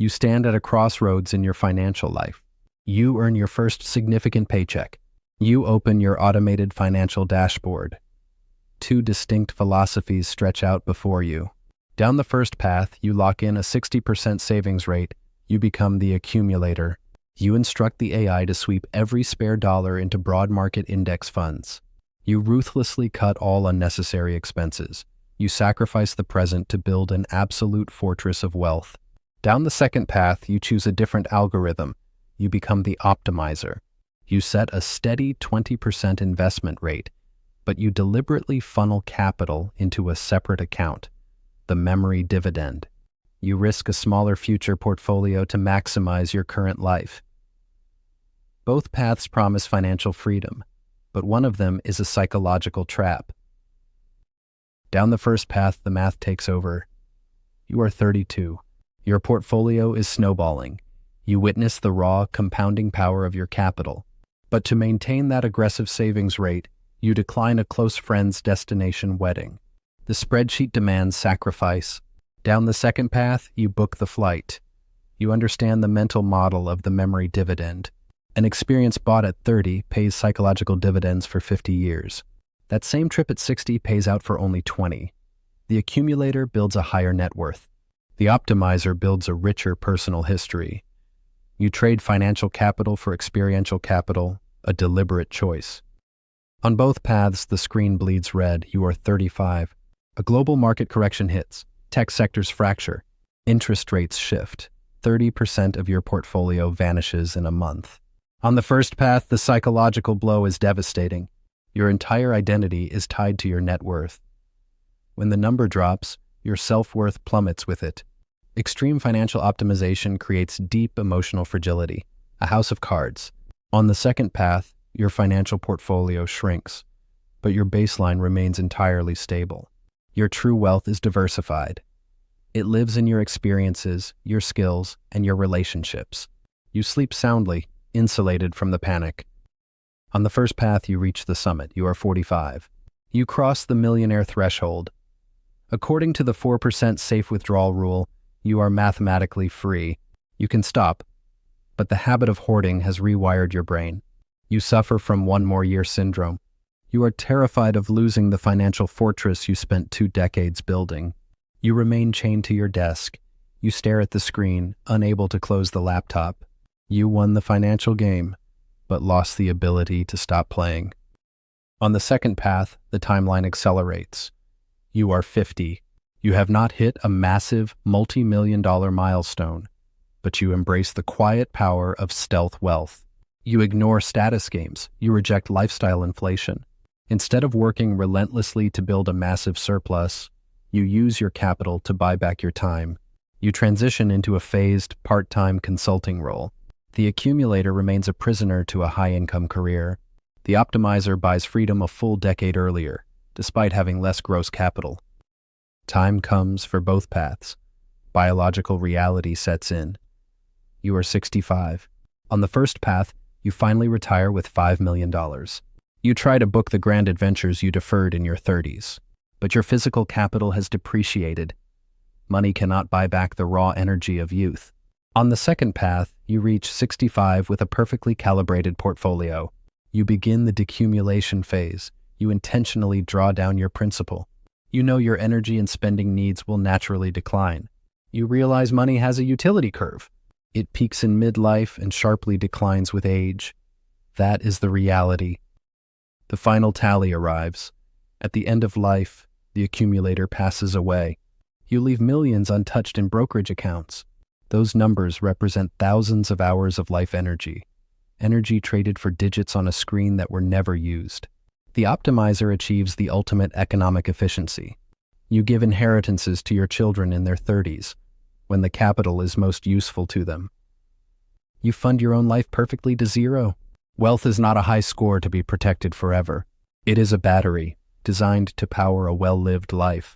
You stand at a crossroads in your financial life. You earn your first significant paycheck. You open your automated financial dashboard. Two distinct philosophies stretch out before you. Down the first path, you lock in a 60% savings rate. You become the accumulator. You instruct the AI to sweep every spare dollar into broad market index funds. You ruthlessly cut all unnecessary expenses. You sacrifice the present to build an absolute fortress of wealth. Down the second path, you choose a different algorithm. You become the optimizer. You set a steady 20% investment rate, but you deliberately funnel capital into a separate account, the memory dividend. You risk a smaller future portfolio to maximize your current life. Both paths promise financial freedom, but one of them is a psychological trap. Down the first path, the math takes over. You are 32. Your portfolio is snowballing. You witness the raw, compounding power of your capital. But to maintain that aggressive savings rate, you decline a close friend's destination wedding. The spreadsheet demands sacrifice. Down the second path, you book the flight. You understand the mental model of the memory dividend. An experience bought at 30 pays psychological dividends for 50 years. That same trip at 60 pays out for only 20. The accumulator builds a higher net worth. The optimizer builds a richer personal history. You trade financial capital for experiential capital, a deliberate choice. On both paths, the screen bleeds red. You are 35. A global market correction hits. Tech sectors fracture. Interest rates shift. 30% of your portfolio vanishes in a month. On the first path, the psychological blow is devastating. Your entire identity is tied to your net worth. When the number drops, your self-worth plummets with it. Extreme financial optimization creates deep emotional fragility, a house of cards. On the second path, your financial portfolio shrinks, but your baseline remains entirely stable. Your true wealth is diversified. It lives in your experiences, your skills, and your relationships. You sleep soundly, insulated from the panic. On the first path, you reach the summit. You are 45. You cross the millionaire threshold. According to the 4% safe withdrawal rule, you are mathematically free. You can stop, but the habit of hoarding has rewired your brain. You suffer from one more year syndrome. You are terrified of losing the financial fortress you spent 2 decades building. You remain chained to your desk. You stare at the screen, unable to close the laptop. You won the financial game, but lost the ability to stop playing. On the second path, the timeline accelerates. You are 50. You have not hit a massive, multi-million-dollar milestone, but you embrace the quiet power of stealth wealth. You ignore status games. You reject lifestyle inflation. Instead of working relentlessly to build a massive surplus, you use your capital to buy back your time. You transition into a phased, part-time consulting role. The accumulator remains a prisoner to a high-income career. The optimizer buys freedom a full decade earlier, despite having less gross capital. Time comes for both paths. Biological reality sets in. You are 65. On the first path, you finally retire with $5 million. You try to book the grand adventures you deferred in your 30s, but your physical capital has depreciated. Money cannot buy back the raw energy of youth. On the second path, you reach 65 with a perfectly calibrated portfolio. You begin the decumulation phase. You intentionally draw down your principal. You know your energy and spending needs will naturally decline. You realize money has a utility curve. It peaks in midlife and sharply declines with age. That is the reality. The final tally arrives. At the end of life, the accumulator passes away. You leave millions untouched in brokerage accounts. Those numbers represent thousands of hours of life energy. Energy traded for digits on a screen that were never used. The optimizer achieves the ultimate economic efficiency. You give inheritances to your children in their 30s, when the capital is most useful to them. You fund your own life perfectly to zero. Wealth is not a high score to be protected forever. It is a battery designed to power a well-lived life.